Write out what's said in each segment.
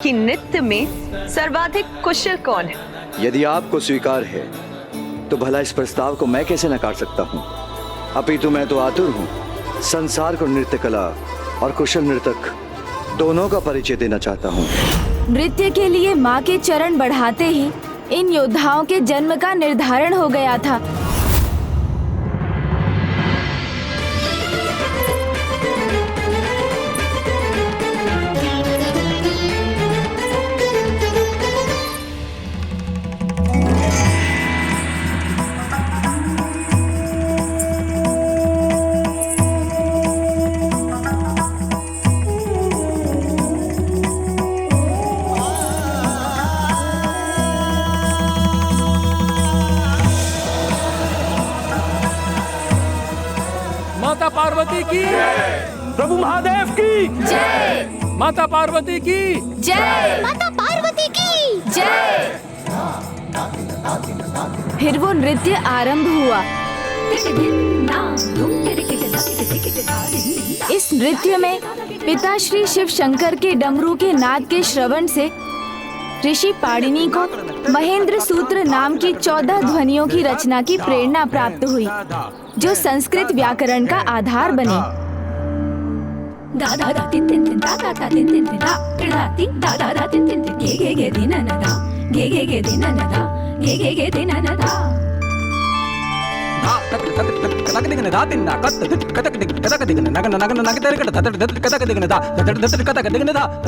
कि नृत्य में सर्वाधिक कुशल कौन है? यदि आपको स्वीकार है तो भला इस प्रस्ताव को मैं कैसे नकार सकता हूँ। अपितु मैं तो आतुर हूँ, संसार को नृत्य कला और कुशल नर्तक दोनों का परिचय देना चाहता हूँ। नृत्य के लिए माँ के चरण बढ़ाते ही इन योद्धाओं के जन्म का निर्धारण हो गया था। माता पार्वती की प्रभु महादेव की जय। माता पार्वती की जय। माता पार्वती की जय। फिर वो नृत्य आरंभ हुआ। इस नृत्य में पिता श्री शिव शंकर के डमरू के नाद के श्रवण से ऋषि पाणिनि को महेंद्र सूत्र नाम की 14 ध्वनियों की रचना की प्रेरणा प्राप्त हुई, जो संस्कृत व्याकरण का आधार बने।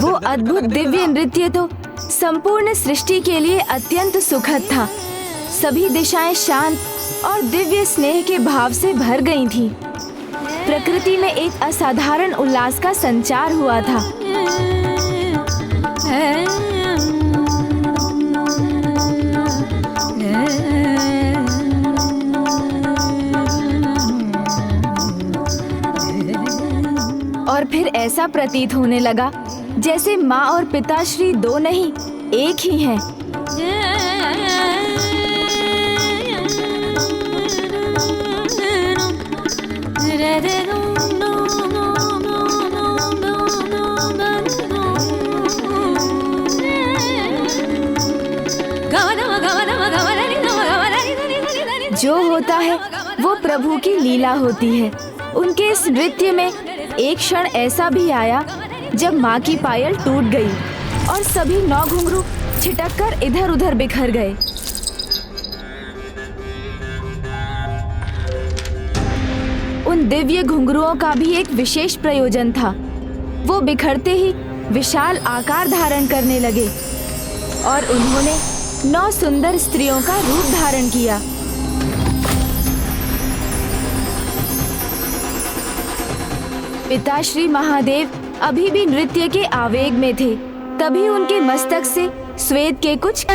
वो अद्भुत दिव्य नृत्य तो संपूर्ण सृष्टि के लिए अत्यंत सुखद था। सभी दिशाएं शांत और दिव्य स्नेह के भाव से भर गई थीं। प्रकृति में एक असाधारण उल्लास का संचार हुआ था। और फिर ऐसा प्रतीत होने लगा जैसे माँ और पिताश्री दो नहीं एक ही हैं। जो होता है वो प्रभु की लीला होती है। उनके इस नृत्य में एक क्षण ऐसा भी आया जब माँ की पायल टूट गई और सभी 9 घुंघरू छिटककर इधर उधर बिखर गए। उन दिव्य घुंघरुओं का भी एक विशेष प्रयोजन था। वो बिखरते ही विशाल आकार धारण करने लगे और उन्होंने 9 सुंदर स्त्रियों का रूप धारण किया। पिताश्री महादेव अभी भी नृत्य के आवेग में थे। तभी उनके मस्तक से श्वेत के कुछ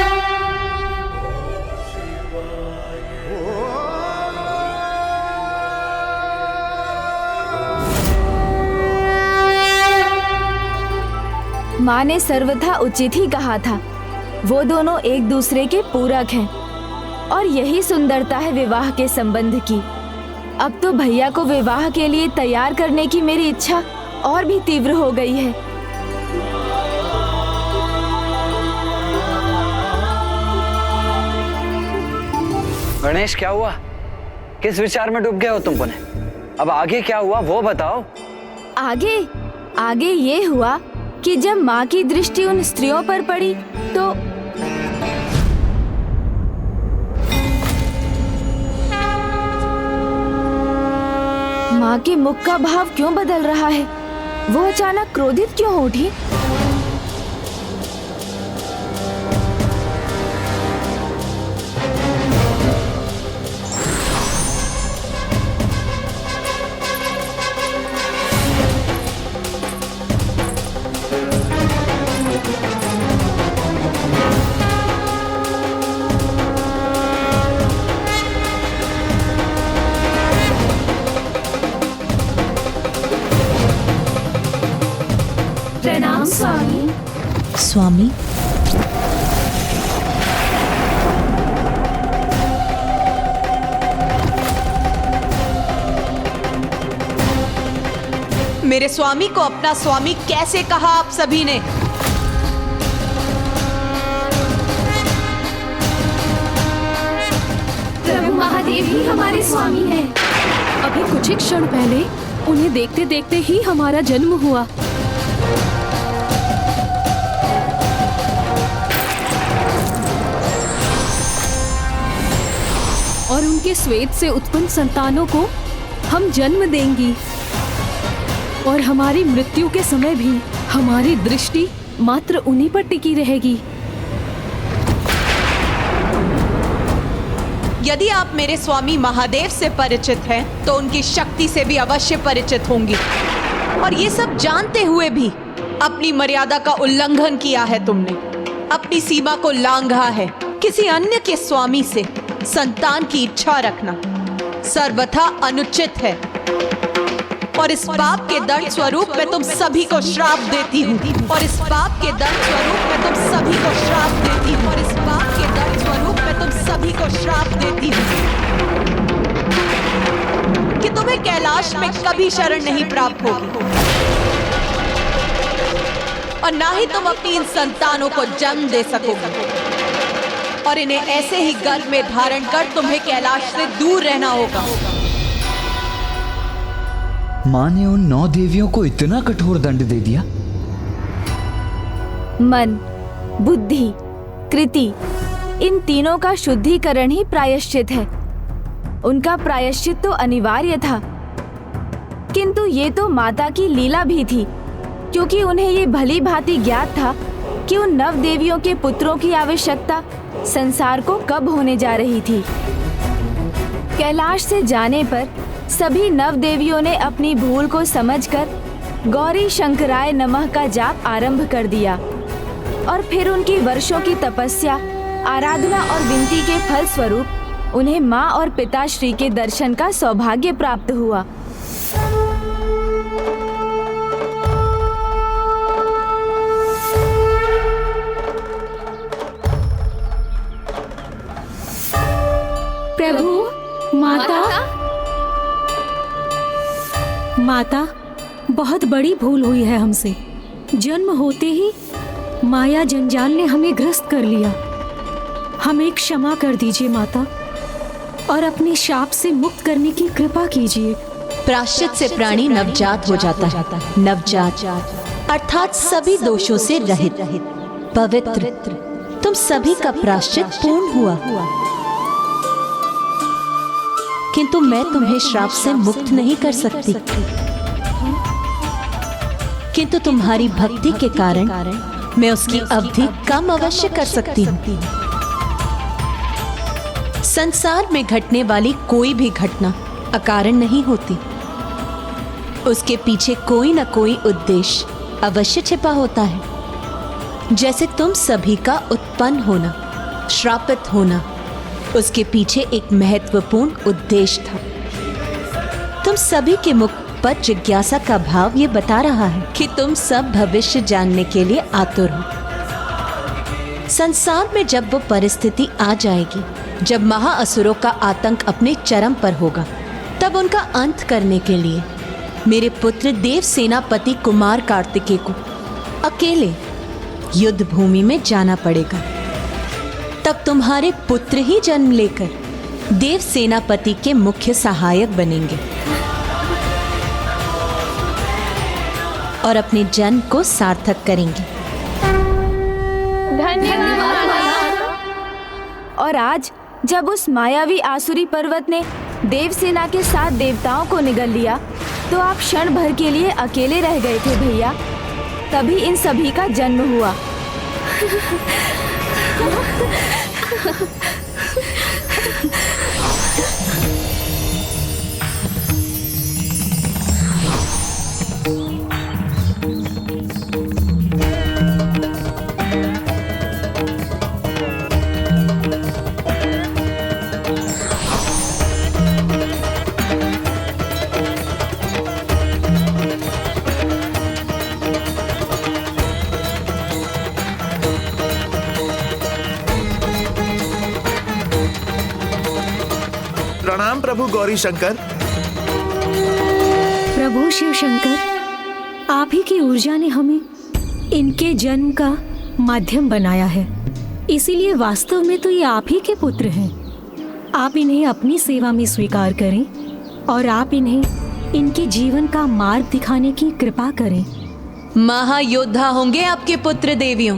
माँ ने सर्वथा उचित ही कहा था। वो दोनों एक दूसरे के पूरक हैं और यही सुंदरता है विवाह के संबंध की। अब तो भैया को विवाह के लिए तैयार करने की मेरी इच्छा और भी तीव्र हो गई है। गणेश, क्या हुआ? किस विचार में डूब गए हो तुम? अब आगे क्या हुआ वो बताओ। आगे ये हुआ कि जब माँ की दृष्टि उन स्त्रियों पर पड़ी तो माँ के मुख का भाव क्यों बदल रहा है? वो अचानक क्रोधित क्यों हो उठी? प्रणाम स्वामी। स्वामी, मेरे स्वामी को अपना स्वामी कैसे कहा आप सभी ने? ही हमारे स्वामी हैं। अभी कुछ ही क्षण पहले उन्हें देखते देखते ही हमारा जन्म हुआ। और उनके श्वेत से उत्पन्न संतानों को हम जन्म देंगी। और हमारी मृत्यु के समय भी हमारी दृष्टि मात्र उन्हीं पर टिकी रहेगी। यदि आप मेरे स्वामी महादेव से परिचित हैं, तो उनकी शक्ति से भी अवश्य परिचित होंगी। और ये सब जानते हुए भी अपनी मर्यादा का उल्लंघन किया है तुमने, अपनी सीमा को लांघा है। किसी अन्य के स्वामी से संतान की इच्छा रखना सर्वथा अनुचित है। और इस पाप के दंड स्वरूप मैं तुम सभी को श्राप देती हूँ। और इस पाप के दंड स्वरूप मैं तुम सभी को श्राप देती हूँ। और इस पाप के दंड स्वरूप मैं तुम सभी को श्राप देती हूँ कि तुम्हें कैलाश में कभी शरण नहीं प्राप्त होगी, और ना ही तुम अपनी इन संतानों को जन्म दे सकोगे। और इन्हें ऐसे ही गर्भ में धारण कर तुम्हें कैलाश से दूर रहना होगा। माँ ने उन 9 देवियों को इतना कठोर दंड दे दिया। मन, बुद्धि, कृति, इन तीनों का शुद्धिकरण ही प्रायश्चित है। उनका प्रायश्चित तो अनिवार्य था, किंतु ये तो माता की लीला भी थी, क्योंकि उन्हें ये भली भांति ज्ञात था कि उन 9 देवियों के पुत्रों की आवश्यकता संसार को कब होने जा रही थी। कैलाश से जाने पर सभी 9 देवियों ने अपनी भूल को समझकर गौरी शंकराय नमः का जाप आरंभ कर दिया। और फिर उनकी वर्षों की तपस्या, आराधना और विनती के फल स्वरूप उन्हें माँ और पिताश्री के दर्शन का सौभाग्य प्राप्त हुआ। प्रभु, माता, बहुत बड़ी भूल हुई है हमसे। जन्म होते ही माया जंजाल ने हमें ग्रस्त कर लिया। हमें क्षमा कर दीजिए माता, और अपने शाप से मुक्त करने की कृपा कीजिए। प्रायश्चित से प्राणी नवजात हो जाता है। नवजात अर्थात सभी दोषों से रहित, पवित्र। तुम सभी का प्रायश्चित पूर्ण हुआ, किंतु मैं तुम्हें श्राप से मुक्त नहीं कर सकती। किंतु तुम्हारी भक्ति के कारण मैं उसकी अवधि कम अवश्य कर सकती हूँ। संसार में घटने वाली कोई भी घटना अकारण नहीं होती। उसके पीछे कोई न कोई उद्देश्य अवश्य छिपा होता है। जैसे तुम सभी का उत्पन्न होना, श्रापित होना, उसके पीछे एक महत्वपूर्ण उद्देश्य था। तुम सभी के मुख पर जिज्ञासा का भाव ये बता रहा है कि तुम सब भविष्य जानने के लिए आतुर हो। संसार में जब वो परिस्थिति आ जाएगी जब महाअसुरों का आतंक अपने चरम पर होगा, तब उनका अंत करने के लिए मेरे पुत्र देव सेनापति कुमार कार्तिकेय को अकेले युद्ध भूमि में जाना पड़ेगा। तब तुम्हारे पुत्र ही जन्म लेकर देव सेनापति के मुख्य सहायक बनेंगे और अपने जन्म को सार्थक करेंगे। धन्यवाद। और आज जब उस मायावी आसुरी पर्वत ने देवसेना के साथ देवताओं को निगल लिया, तो आप क्षण भर के लिए अकेले रह गए थे भैया। तभी इन सभी का जन्म हुआ। प्रणाम प्रभु गौरी शंकर। प्रभु शिव शंकर, आप ही की ऊर्जा ने हमें इनके जन्म का माध्यम बनाया है, इसीलिए वास्तव में तो ये आप ही के पुत्र हैं। आप इन्हें अपनी सेवा में स्वीकार करें और आप इन्हें इनके जीवन का मार्ग दिखाने की कृपा करें। महायोद्धा होंगे आपके पुत्र देवियों,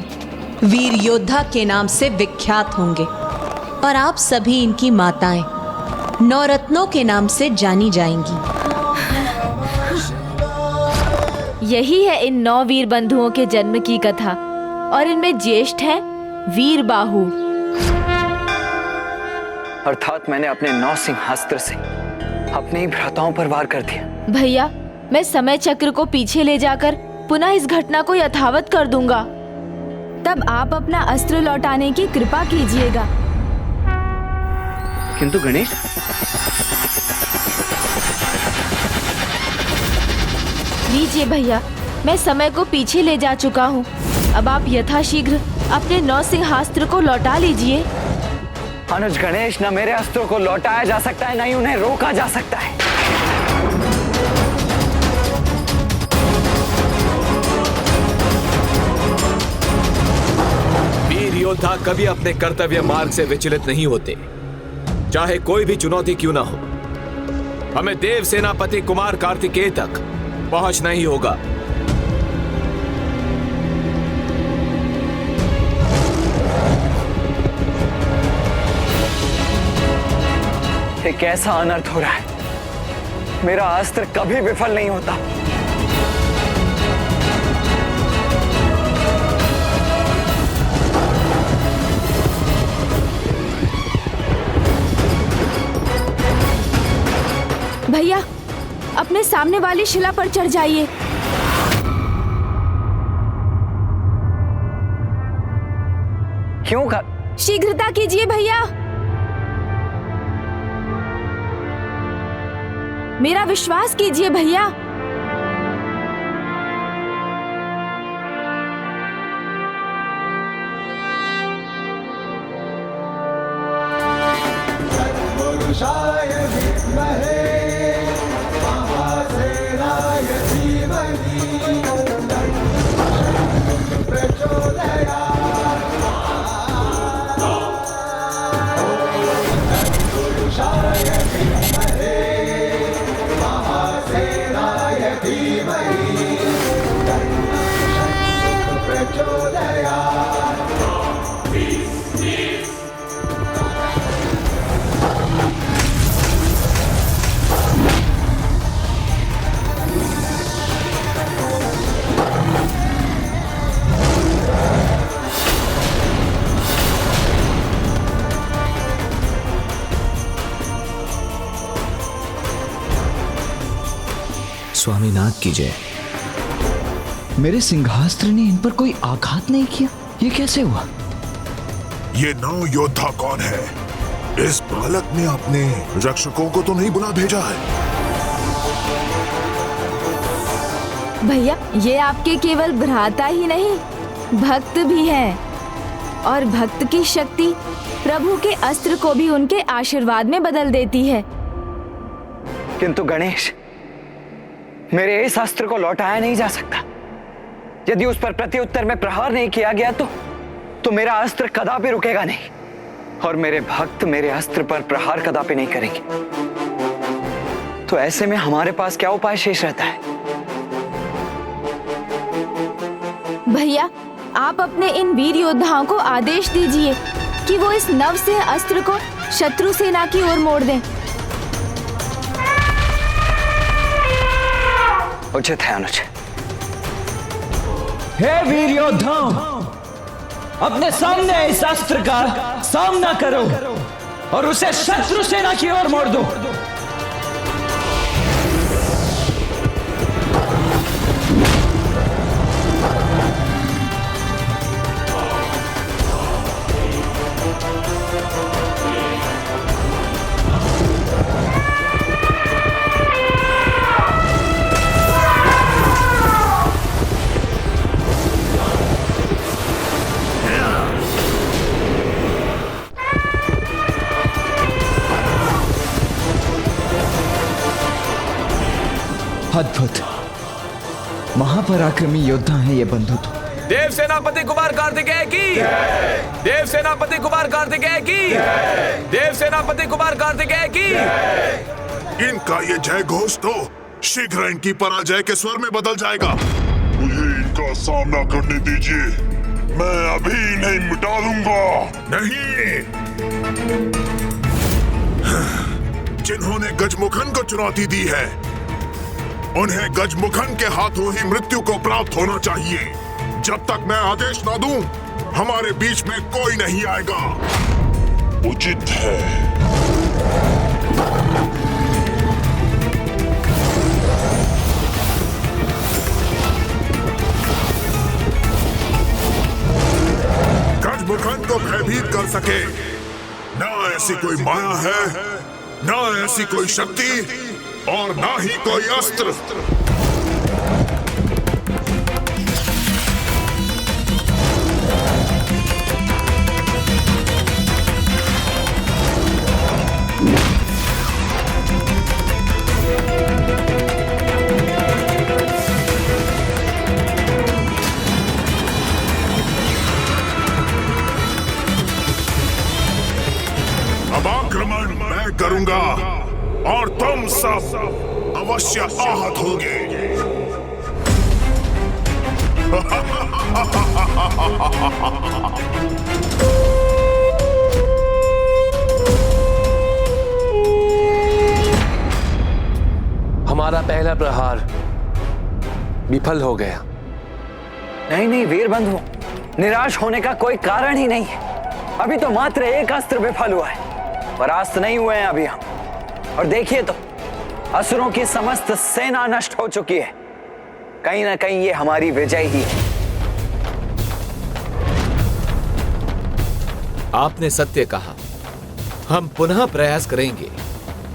वीर योद्धा के नाम से विख्यात होंगे और आप सभी इनकी माताएं नवरत्नों के नाम से जानी जाएंगी। यही है इन 9 वीर बंधुओं के जन्म की कथा और इनमें ज्येष्ठ है वीर बाहु। अर्थात मैंने अपने 9 सिंहास्त्र से अपने ही भ्राताओं पर वार कर दिया। भैया, मैं समय चक्र को पीछे ले जाकर पुनः इस घटना को यथावत कर दूंगा। तब आप अपना अस्त्र लौटाने की कृपा कीजिएगा। किंतु गणेश, लीजिए भैया, मैं समय को पीछे ले जा चुका हूँ। अब आप यथाशीघ्र अपने 9 सिंहास्त्र को लौटा लीजिए। अनुज गणेश, न मेरे अस्त्रों को लौटाया जा सकता है, न ही उन्हें रोका जा सकता है। वीर योद्धा कभी अपने कर्तव्य मार्ग से विचलित नहीं होते, चाहे कोई भी चुनौती क्यों ना हो। हमें देव सेनापति कुमार कार्तिकेय तक पहुंचना ही होगा। एक ऐसा अनर्थ हो रहा है, मेरा अस्त्र कभी विफल नहीं होता। भैया, अपने सामने वाली शिला पर चढ़ जाइए। क्यों का? शीघ्रता कीजिए भैया, मेरा विश्वास कीजिए भैया। स्वामीनाथ की जय। मेरे सिंहास्त्र ने इन पर कोई आघात नहीं किया, ये कैसे हुआ? ये 9 योद्धा कौन है? इस बालक ने अपने रक्षकों को तो नहीं बुला भेजा है? भैया, ये आपके केवल भ्राता ही नहीं, भक्त भी हैं और भक्त की शक्ति प्रभु के अस्त्र को भी उनके आशीर्वाद में बदल देती है। किंतु गणेश, मेरे इस अस्त्र को लौटाया नहीं जा सकता। यदि उस पर प्रत्युत्तर में प्रहार नहीं किया गया तो मेरा अस्त्र कदापि रुकेगा नहीं और मेरे भक्त मेरे अस्त्र पर प्रहार कदापि नहीं करेंगे। तो ऐसे में हमारे पास क्या उपाय शेष रहता है? भैया, आप अपने इन वीर योद्धाओं को आदेश दीजिए कि वो इस नव से अस्त्र को शत्रु सेना की ओर मोड़ दें। उचित है अनुज। हे वीर योद्धाओं, अपने सामने इस अस्त्र का सामना करो और उसे शत्रु सेना की ओर मोड़ दो। अद्भुत, महापराक्रमी योद्धा हैं ये बंधु तो। देव सेनापति कुमार कार्तिकेय की, देव देव सेनापति कुमार कार्तिकेय की, देव सेनापति कुमार कार्तिकेय की। इनका ये जय घोष तो शीघ्र इनकी पराजय के स्वर में बदल जाएगा। मुझे इनका सामना करने दीजिए, मैं अभी नहीं मिटा दूंगा। नहीं, जिन्होंने गजमुखन को चुनौती दी है, उन्हें गजमुखन के हाथों ही मृत्यु को प्राप्त होना चाहिए। जब तक मैं आदेश ना दूं, हमारे बीच में कोई नहीं आएगा। उचित है। गजमुखन को भयभीत कर सके ना ऐसी कोई माया है, ना ऐसी कोई शक्ति, और ना ही कोई अस्त्र। अब आक्रमण मैं करूंगा और तुम सब अवश्य आहत होगे। हमारा पहला प्रहार विफल हो गया। नहीं नहीं वीर बंधु, निराश होने का कोई कारण ही नहीं है। अभी तो मात्र एक अस्त्र विफल हुआ है, परास्त नहीं हुए हैं अभी हम। और देखिए तो, असुरों की समस्त सेना नष्ट हो चुकी है। कहीं ना कहीं ये हमारी विजय ही है। आपने सत्य कहा। हम पुनः प्रयास करेंगे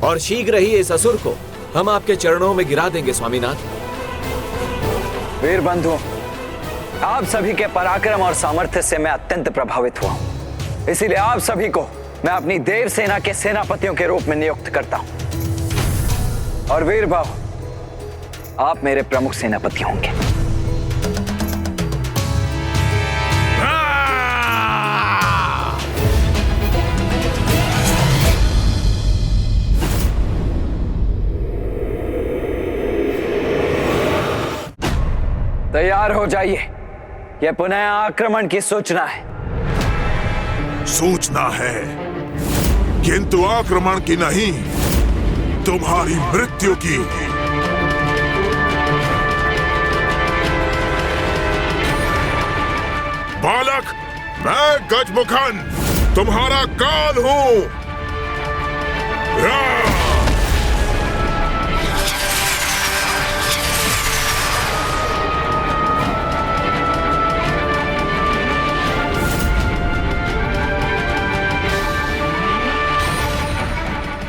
और शीघ्र ही इस असुर को हम आपके चरणों में गिरा देंगे स्वामीनाथ। वीर बंधु, आप सभी के पराक्रम और सामर्थ्य से मैं अत्यंत प्रभावित हुआ हूं। इसीलिए आप सभी को मैं अपनी देव सेना के सेनापतियों के रूप में नियुक्त करता हूं। और वीर भाव, आप मेरे प्रमुख सेनापति होंगे। तैयार हो जाइए, यह पुनः आक्रमण की सूचना है। सूचना है, किंतु आक्रमण की नहीं, तुम्हारी मृत्यु की। बालक, मैं गजमुखन तुम्हारा काल हूं।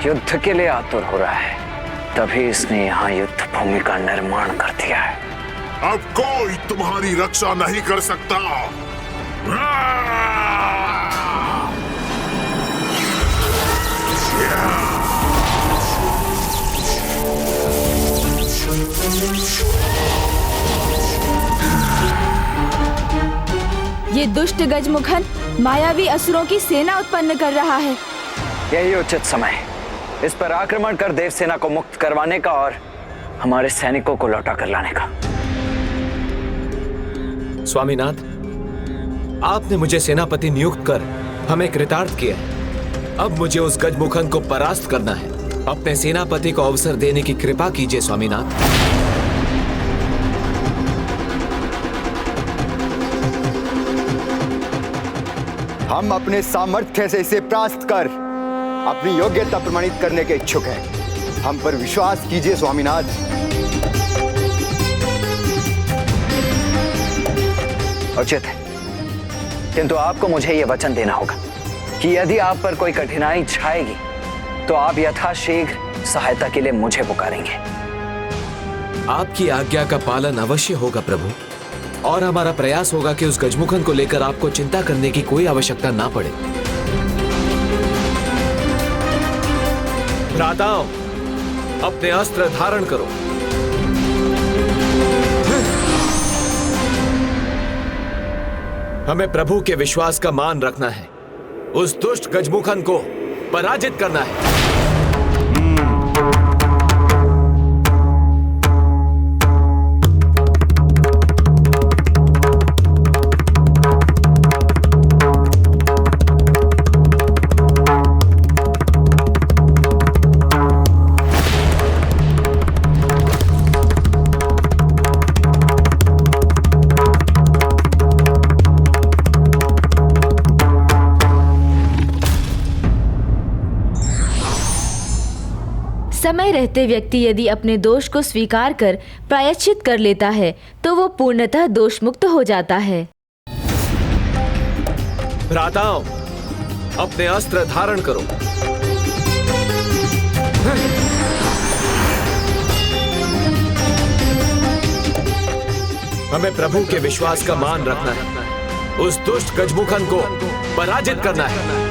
युद्ध के लिए आतुर हो रहा है, तभी इसने यहाँ युद्ध भूमि का निर्माण कर दिया है। अब कोई तुम्हारी रक्षा नहीं कर सकता। ये दुष्ट गजमुखन मायावी असुरों की सेना उत्पन्न कर रहा है। यही उचित समय है इस पर आक्रमण कर देव सेना को मुक्त करवाने का और हमारे सैनिकों को लौटा कर लाने का। स्वामीनाथ, आपने मुझे सेनापति नियुक्त कर हमें कृतार्थ किया। अब मुझे उस गजमुखन को परास्त करना है। अपने सेनापति को अवसर देने की कृपा कीजिए स्वामीनाथ। हम अपने सामर्थ्य से इसे परास्त कर अपनी योग्यता प्रमाणित करने के इच्छुक हैं। हम पर विश्वास कीजिए स्वामीनाथ। उचित है, किंतु आपको मुझे यह वचन देना होगा कि यदि आप पर कोई कठिनाई छाएगी तो आप यथाशीघ्र सहायता के लिए मुझे पुकारेंगे। आपकी आज्ञा का पालन अवश्य होगा प्रभु, और हमारा प्रयास होगा कि उस गजमुखन को लेकर आपको चिंता करने की कोई आवश्यकता ना पड़े। भ्राताओं, अपने अस्त्र धारण करो। हमें प्रभु के विश्वास का मान रखना है। उस दुष्ट गजमुखन को पराजित करना है। समय रहते व्यक्ति यदि अपने दोष को स्वीकार कर प्रायश्चित कर लेता है तो वो पूर्णतः दोष मुक्त हो जाता है। भ्राताओं, अपने अस्त्र धारण करो। हमें प्रभु के विश्वास का मान रखना है। उस दुष्ट गजमुखन को पराजित करना है।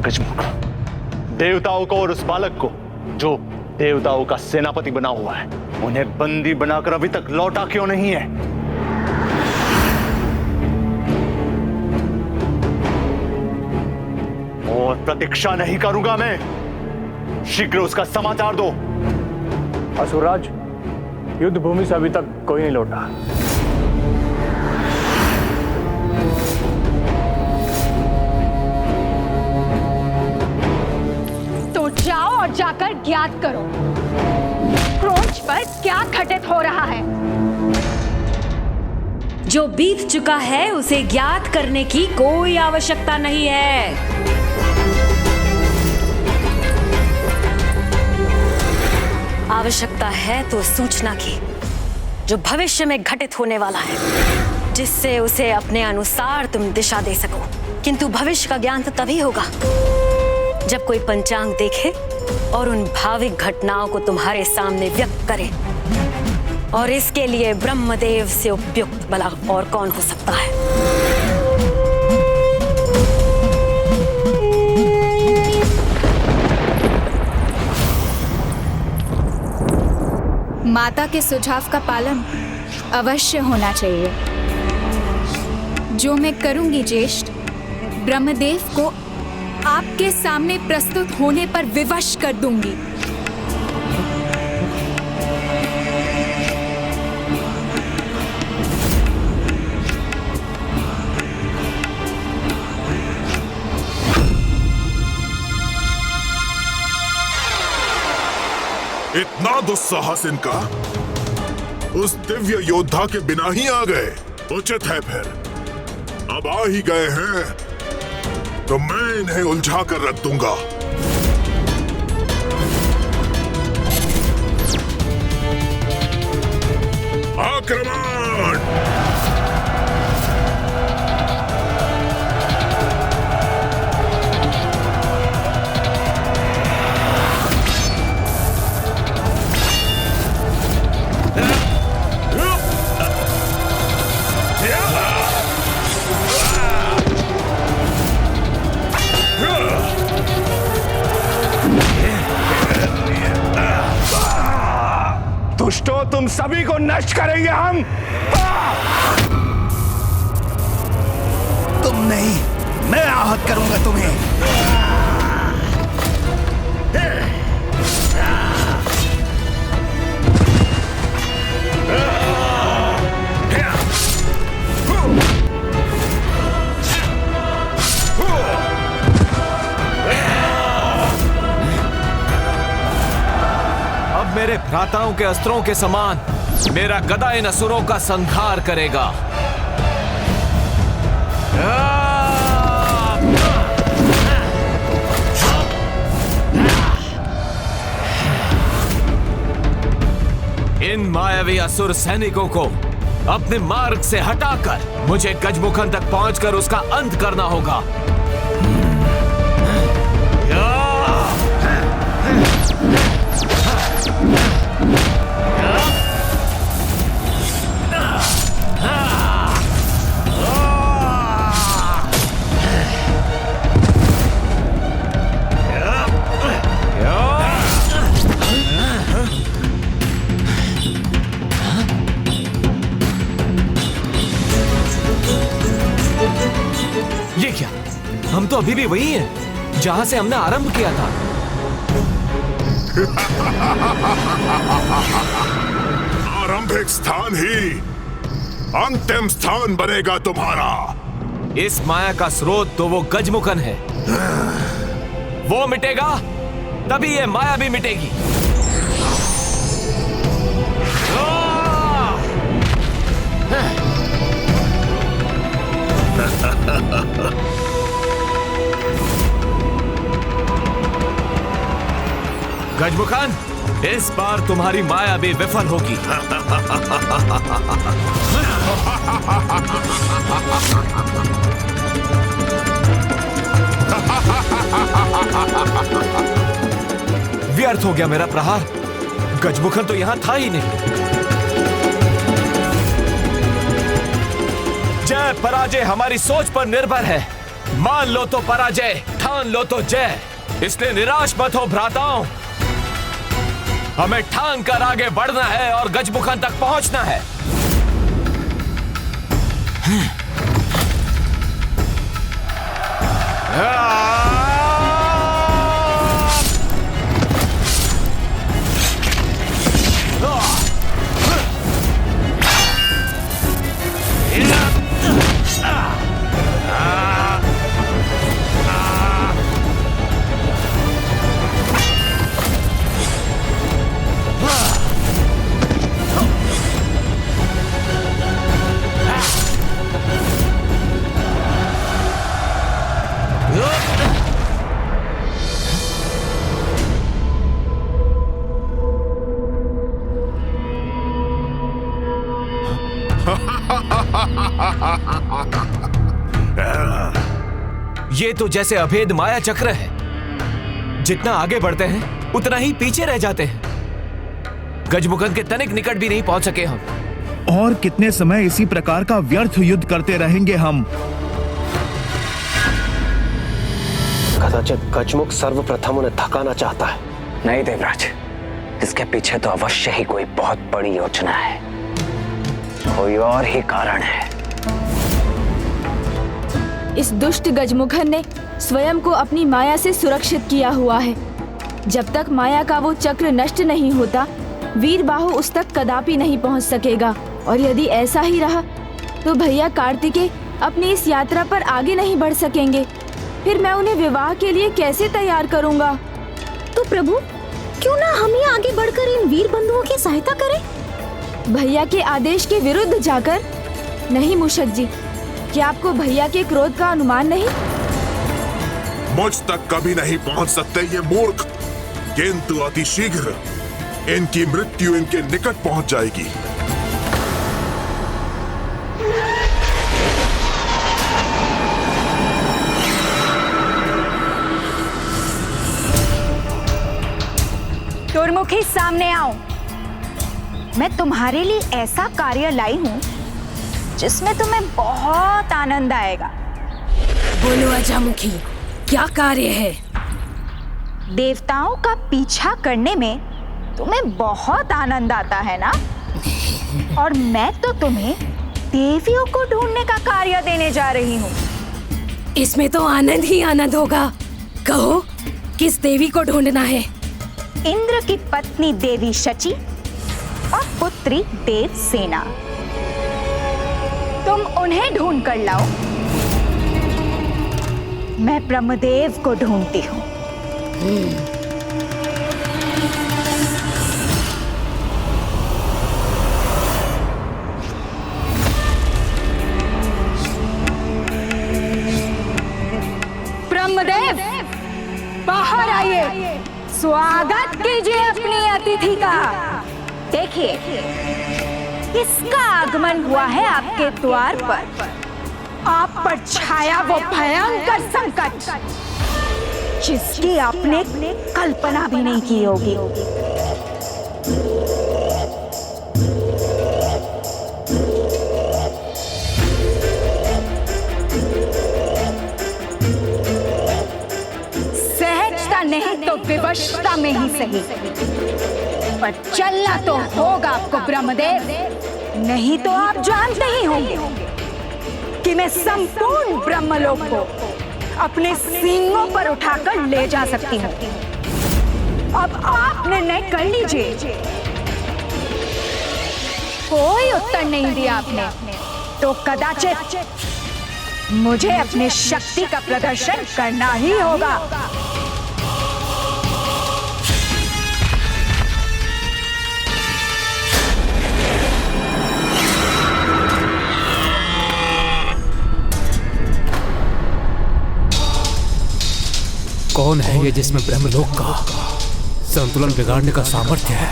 गजमुख, देवताओं को और उस बालक को जो देवताओं का सेनापति बना हुआ है, उन्हें बंदी बनाकर अभी तक लौटा क्यों नहीं है? और प्रतीक्षा नहीं करूंगा मैं, शीघ्र उसका समाचार दो। असुरराज, युद्ध भूमि से अभी तक कोई नहीं लौटा। जाओ और जाकर ज्ञात करो क्रोच पर क्या घटित हो रहा है। जो बीत चुका है उसे ज्ञात करने की कोई आवश्यकता नहीं है। आवश्यकता है तो सूचना की, जो भविष्य में घटित होने वाला है, जिससे उसे अपने अनुसार तुम दिशा दे सको। किंतु भविष्य का ज्ञान तो तभी होगा जब कोई पंचांग देखे और उन भाविक घटनाओं को तुम्हारे सामने व्यक्त करे, और इसके लिए ब्रह्मदेव से उपयुक्त भला और कौन हो सकता है। माता के सुझाव का पालन अवश्य होना चाहिए। जो मैं करूंगी ज्येष्ठ, ब्रह्मदेव को आपके सामने प्रस्तुत होने पर विवश कर दूंगी। इतना दुस्साहस इनका उस दिव्य योद्धा के बिना ही आ गए। उचित है फिर, अब आ ही गए हैं तो मैं इन्हें उलझा कर रख दूंगा। आक्रमण! दुष्टों, तुम सभी को नष्ट करेंगे हम। तुम नहीं, मैं आहत करूंगा तुम्हें। मेरे भ्राताओं के अस्त्रों के समान मेरा गदा इन असुरों का संहार करेगा। इन मायावी असुर सैनिकों को अपने मार्ग से हटाकर मुझे गजमुखन तक पहुंचकर उसका अंत करना होगा। अभी भी वही है जहां से हमने आरंभ किया था। आरंभिक स्थान ही अंतिम स्थान बनेगा तुम्हारा। इस माया का स्रोत तो वो गजमुखन है, वो मिटेगा तभी ये माया भी मिटेगी। गजमुखन, इस बार तुम्हारी माया भी विफल होगी। व्यर्थ हो गया मेरा प्रहार। गजमुखन तो यहां था ही नहीं। जय पराजय हमारी सोच पर निर्भर है। मान लो तो पराजय, ठान लो तो जय। इसलिए निराश मत हो भ्राताओं, हमें ठान कर आगे बढ़ना है और गजमुखन तक पहुंचना है। ये तो जैसे अभेद माया चक्र है, जितना आगे बढ़ते हैं उतना ही पीछे रह जाते हैं। गजमुखन के तनिक निकट भी नहीं पहुंच सके हम। और कितने समय इसी प्रकार का व्यर्थ युद्ध करते रहेंगे हम? कदाचित गजमुख सर्वप्रथम उन्हें थकाना चाहता है। नहीं देवराज, इसके पीछे तो अवश्य ही कोई बहुत बड़ी योजना है, कोई और ही कारण है। इस दुष्ट गजमुखन ने स्वयं को अपनी माया से सुरक्षित किया हुआ है। जब तक माया का वो चक्र नष्ट नहीं होता, वीरबाहु उस तक कदापि नहीं पहुंच सकेगा। और यदि ऐसा ही रहा तो भैया कार्तिकेय अपनी इस यात्रा पर आगे नहीं बढ़ सकेंगे। फिर मैं उन्हें विवाह के लिए कैसे तैयार करूंगा? तो प्रभु, क्यों ना हम ही आगे बढ़कर इन वीर बंधुओं की सहायता करें? भैया के आदेश के विरुद्ध जाकर? नहीं मूषक जी, क्या आपको भैया के क्रोध का अनुमान नहीं? मुझ तक कभी नहीं पहुंच सकते ये मूर्ख, किंतु अति शीघ्र इनकी मृत्यु इनके निकट पहुंच जाएगी। दुर्मुखी, सामने आओ। मैं तुम्हारे लिए ऐसा कार्य लाई हूँ जिसमें तुम्हें बहुत आनंद आएगा। बोलो अजामुखी, क्या कार्य है? देवताओं का पीछा करने में तुम्हें बहुत आनंद आता है ना? और मैं तो तुम्हें देवियों को ढूंढने का कार्य देने जा रही हूँ। इसमें तो आनंद ही आनंद होगा। कहो, किस देवी को ढूंढना है? इंद्र की पत्नी देवी शची और पुत्री देवसेना। तुम उन्हें ढूंढ कर लाओ, मैं ब्रह्मदेव को ढूंढती हूँ। ब्रह्मदेव, बाहर आइए, स्वागत कीजिए अपनी अतिथि का। देखिए, किसका आगमन हुआ है आपके द्वार पर। आप पर छाया वो भयंकर संकट जिसकी आपने कल्पना भी नहीं की होगी। सहजता नहीं तो विवशता में ही सही, पर चलना तो होगा आपको ब्रह्मदेव। नहीं तो आप जानते ही होंगे कि मैं संपूर्ण ब्रह्मलोक को अपने सींगों पर उठाकर ले जा सकती हूँ। अब आप निर्णय कर लीजिए। कोई उत्तर नहीं दिया आपने तो कदाचित मुझे अपनी शक्ति का प्रदर्शन करना ही होगा। कौन है ये जिसमें ब्रह्मलोक का संतुलन बिगाड़ने का सामर्थ्य है?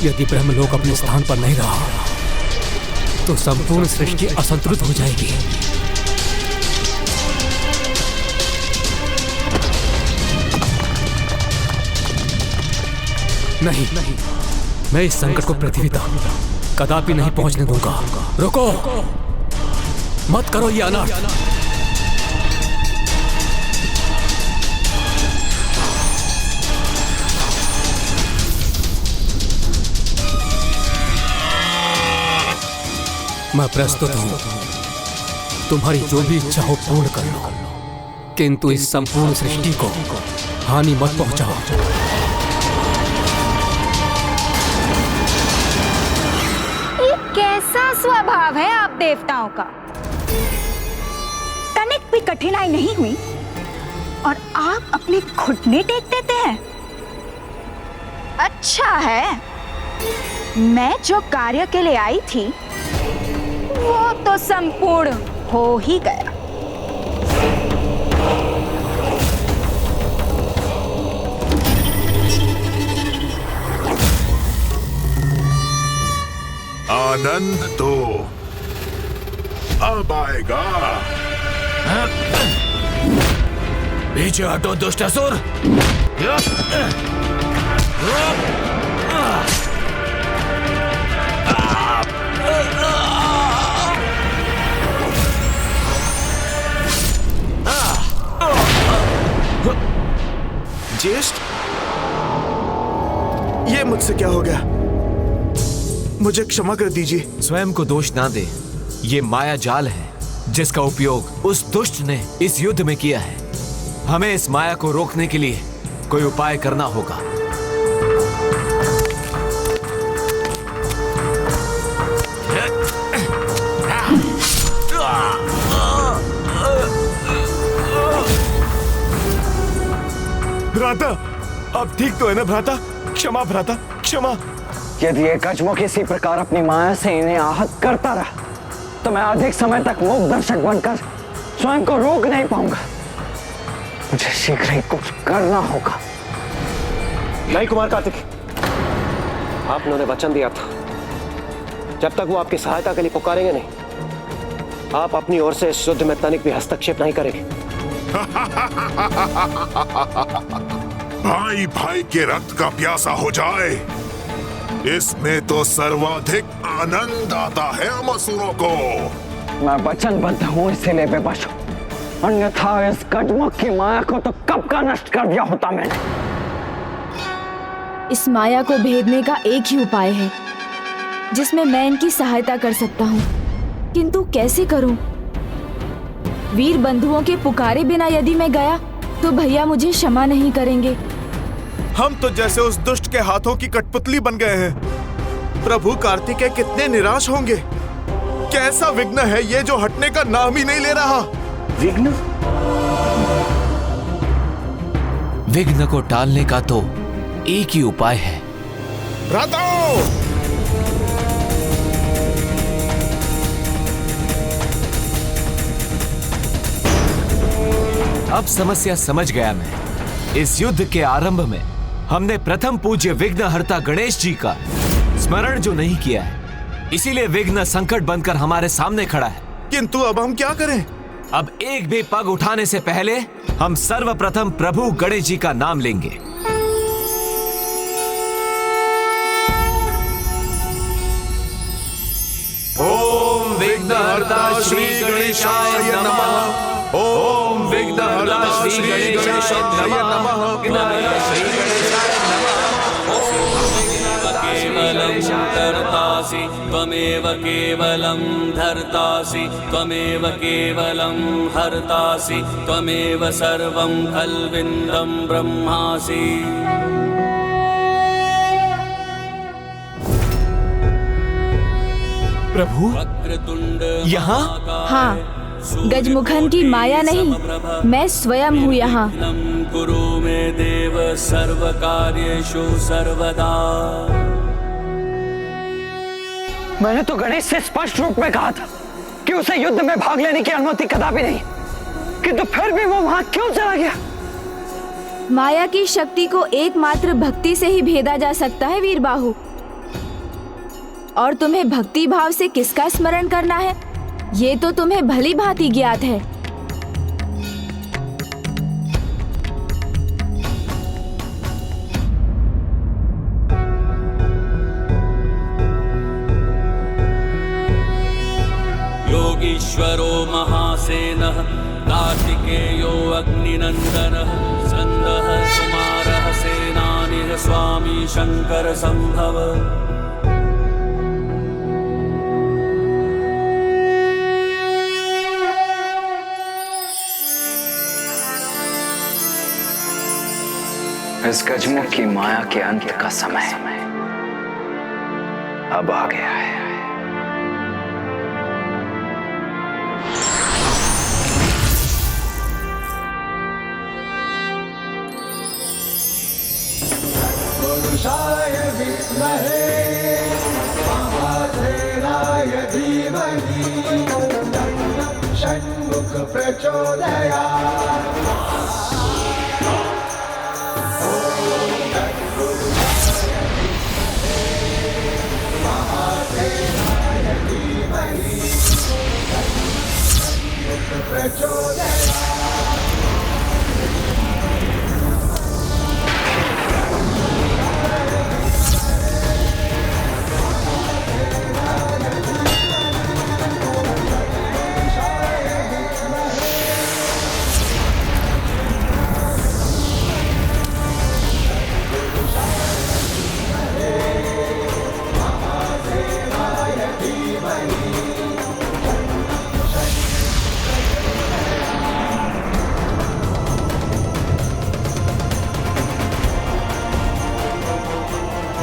यदि ब्रह्मलोक अपने स्थान पर नहीं रहा तो संपूर्ण सृष्टि असंतुलित हो जाएगी। नहीं, मैं इस संकट को पृथ्वी तक कदापि नहीं पहुंचने दूंगा। रुको, मत करो ये अनर्थ। मैं प्रस्तुत हूं, तुम्हारी जो भी इच्छा हो पूर्ण कर लो, किंतु इस संपूर्ण सृष्टि को हानि मत पहुंचाओ। ये कैसा स्वभाव है आप देवताओं का? तनिक भी कठिनाई नहीं हुई और आप अपने घुटने टेक देते हैं। अच्छा है, मैं जो कार्य के लिए आई थी वो तो संपूर्ण हो ही गया। आनंद तो अब आएगा। पीछे हटो दुष्टासुर। ज्येष्ठ, ये मुझसे क्या हो गया? मुझे क्षमा कर दीजिए। स्वयं को दोष ना दे। ये माया जाल है जिसका उपयोग उस दुष्ट ने इस युद्ध में किया है। हमें इस माया को रोकने के लिए कोई उपाय करना होगा। भ्राता, अब ठीक तो है ना भ्राता? क्षमा भ्राता, क्षमा। यदि ये गजमुख इसी प्रकार अपनी माया से इन्हें आहत करता रहा तो मैं अधिक समय तक मूक दर्शक बनकर स्वयं को रोक नहीं पाऊंगा। मुझे शीघ्र ही कुछ करना होगा। नहीं कुमार कार्तिक, आप उन्होंने वचन दिया था, जब तक वो आपकी सहायता के लिए पुकारेंगे नहीं, आप अपनी ओर से इस युद्ध में तनिक भी हस्तक्षेप नहीं करेंगे। भाई भाई के रक्त का प्यासा हो जाए, इसमें तो सर्वाधिक आनंद आता है हम असुरों को। मैं वचनबद्ध हूँ, इसीलिए बेबस हूँ, अन्यथा इस गजमुख की माया को तो कब का नष्ट कर दिया होता मैंने। इस माया को भेदने का एक ही उपाय है जिसमें मैं इनकी सहायता कर सकता हूँ, किंतु कैसे करूँ? वीर बंधुओं के पुकारे बिना यदि मैं गया तो भैया मुझे क्षमा नहीं करेंगे। हम तो जैसे उस दुष्ट के हाथों की कठपुतली बन गए हैं। प्रभु कार्तिकेय कितने निराश होंगे। कैसा विघ्न है ये जो हटने का नाम ही नहीं ले रहा। विघ्न? विघ्न को टालने का तो एक ही उपाय है। अब समस्या समझ गया मैं। इस युद्ध के आरंभ में हमने प्रथम पूज्य विघ्नहर्ता गणेश जी का स्मरण जो नहीं किया है, इसीलिए विघ्न संकट बनकर हमारे सामने खड़ा है। किंतु अब हम क्या करें? अब एक भी पग उठाने से पहले हम सर्वप्रथम प्रभु गणेश जी का नाम लेंगे। ओम विघ्नहर्ता श्री गणेशाय नमः। ओम विघ्नहर्ता श्री गणेशाय नमः। श्री गणेशाय नमः। ओम विघ्नहर्ता श्री गणेशाय नमः। भोक्तासि त्वमेव केवलं धर्तासि त्वमेव केवलं हर्तासि त्वमेव सर्वं खल्विन्दं ब्रह्मासि। प्रभु यहाँ? हाँ, गजमुखन की माया नहीं, मैं स्वयं हूँ यहाँ। कुरु मे देव सर्वकार्येषु सर्वदा। मैंने तो गणेश से स्पष्ट रूप में कहा था कि उसे युद्ध में भाग लेने की अनुमति कदापि नहीं, किंतु फिर भी वो वहां क्यों चला गया? माया की शक्ति को एकमात्र भक्ति से ही भेदा जा सकता है वीरबाहु। और तुम्हें भक्ति भाव से किसका स्मरण करना है, ये तो तुम्हें भली भांति ज्ञात है। योगीश्वरो महासेनः कार्तिकेयो अग्निनन्दनः स्कन्दः कुमारः सेनानिः स्वामी शंकर संभव। इस गजमुख की माया के अंत का समय अब आ गया है। पुरुषाय विद्महे महासेनाय धीमहि तन्नः षण्मुख प्रचोदयात्।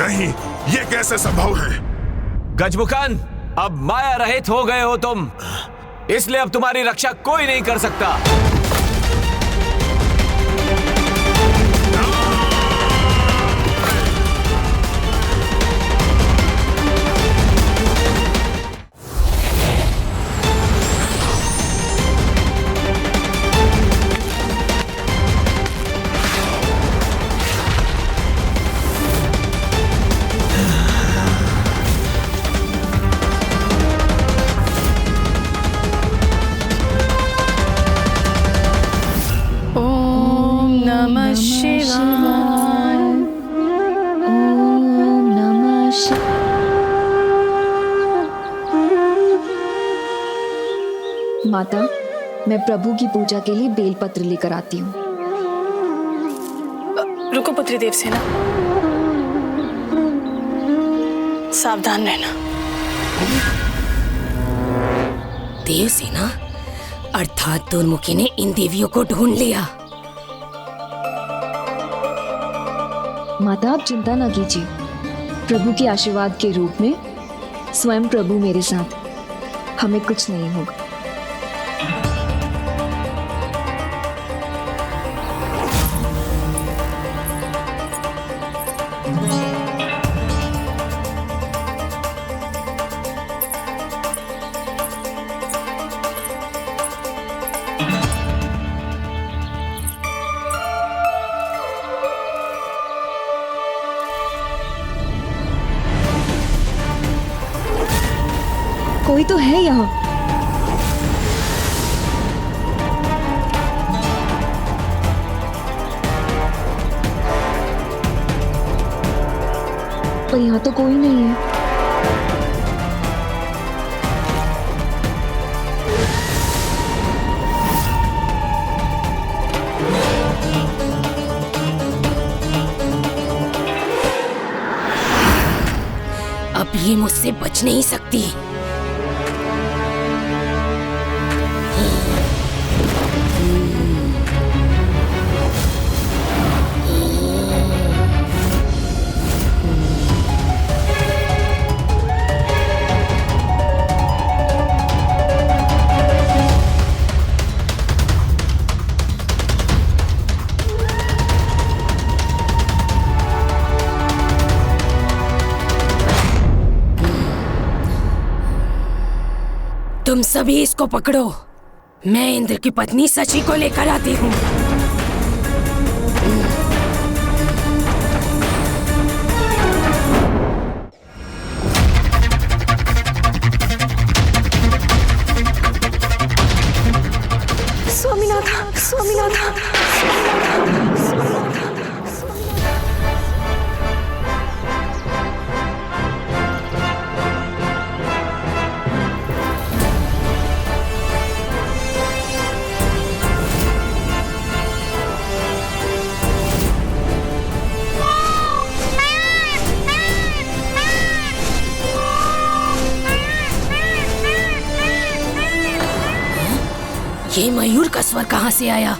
नहीं, ये कैसे संभव है? गजमुखन, अब माया रहित हो गए हो तुम, इसलिए अब तुम्हारी रक्षा कोई नहीं कर सकता। माता, मैं प्रभु की पूजा के लिए बेलपत्र लेकर आती हूँ। रुको पुत्री देवसेना, सावधान रहना। देवसेना अर्थात दुर्मुखी ने इन देवियों को ढूंढ लिया। माता, आप चिंता न कीजिए, प्रभु के आशीर्वाद के रूप में स्वयं प्रभु मेरे साथ, हमें कुछ नहीं होगा। कोई तो है यहाँ। पर यहाँ तो कोई नहीं है। अब अब ये मुझसे बच नहीं सकती। तुम सभी इसको पकड़ो, मैं इंद्र की पत्नी सची को लेकर आती हूँ। स्वामीनाथ, स्वामीनाथ, ये मयूर का स्वर कहाँ से आया?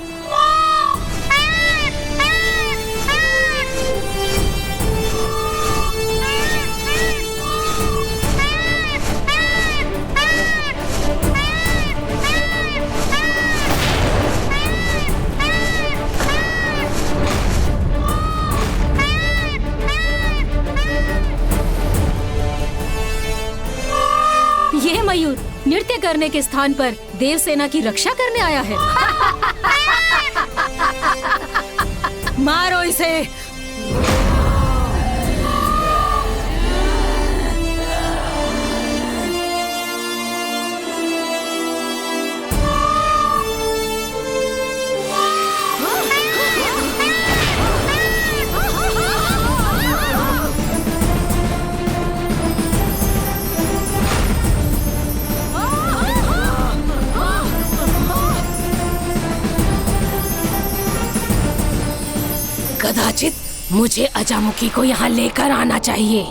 ये मयूर नृत्य करने के स्थान पर देवसेना की रक्षा करने आया है। मारो इसे। कदाचित मुझे अजामुखी को यहाँ लेकर आना चाहिए।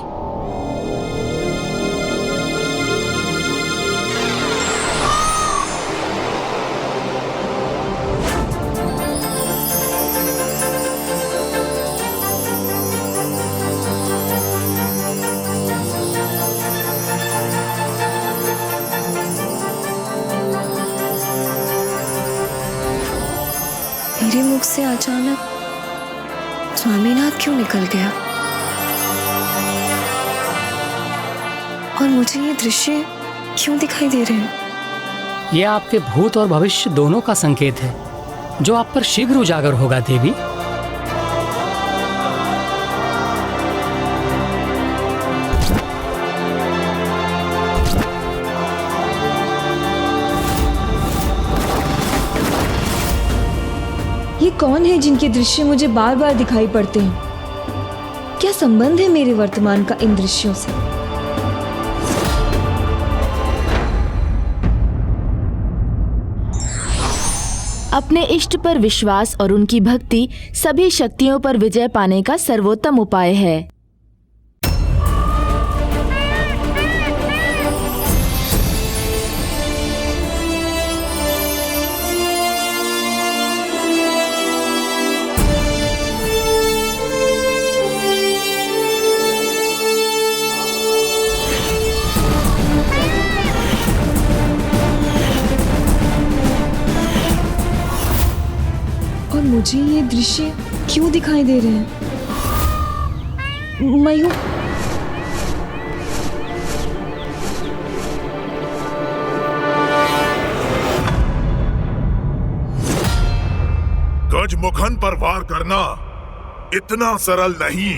मेरे मुख से अचानक स्वामीनाथ क्यों निकल गया? और मुझे ये दृश्य क्यों दिखाई दे रहे हैं? ये आपके भूत और भविष्य दोनों का संकेत है, जो आप पर शीघ्र उजागर होगा देवी। ये कौन है जिनके दृश्य मुझे बार बार दिखाई पड़ते हैं? क्या संबंध है मेरे वर्तमान का इन दृश्यों से? अपने इष्ट पर विश्वास और उनकी भक्ति सभी शक्तियों पर विजय पाने का सर्वोत्तम उपाय है। मुझे ये दृश्य क्यों दिखाई दे रहे हैं? मयूर, गजमुखन पर वार करना इतना सरल नहीं।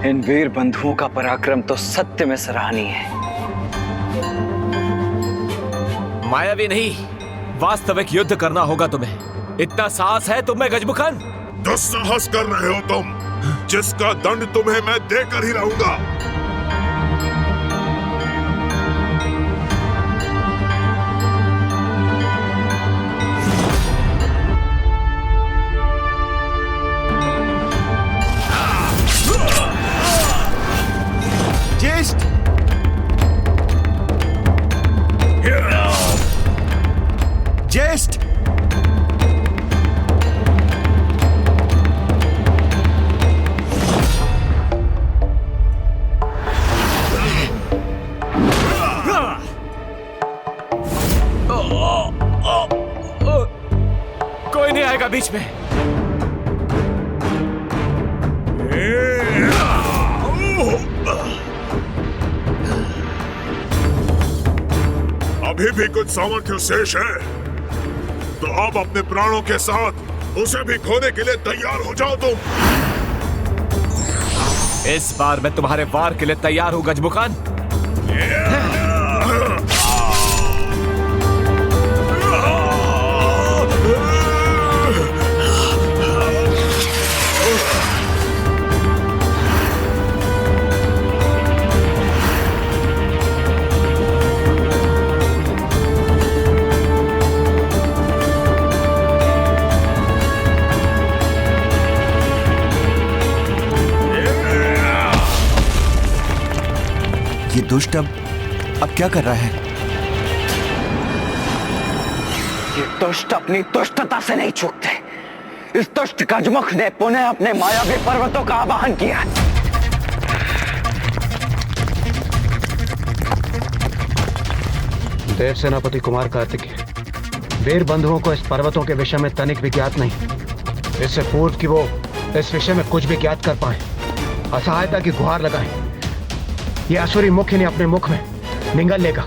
इन वीर बंधुओं का पराक्रम तो सत्य में सराहनीय है। मायावी नहीं, वास्तविक युद्ध करना होगा तुम्हें। इतना साहस है तुम्हें गजमुखन? दुस्साहस कर रहे हो तुम, जिसका दंड तुम्हें मैं देकर ही रहूंगा। ज्येष्ठ, ज्येष्ठ, कोई नहीं आएगा बीच में। अभी भी कुछ सामर्थ्य शेष है, तो अब अपने प्राणों के साथ उसे भी खोने के लिए तैयार हो जाओ तुम। इस बार मैं तुम्हारे वार के लिए तैयार हूं गजमुखन। ये दुष्ट अब क्या कर रहा है? ये दुष्ट अपनी दुष्टता से नहीं चूकते। इस दुष्ट गजमुख ने पुनः अपने मायावी पर्वतों का आवाहन किया। देव सेनापति कुमार कार्तिकेय, वीर बंधुओं को इस पर्वतों के विषय में तनिक भी ज्ञात नहीं। इससे पूर्व कि वो इस विषय में कुछ भी ज्ञात कर पाए, असहायता की गुहार लगाए। ये आसुरी मुख इन्हें अपने मुख में निगल लेगा।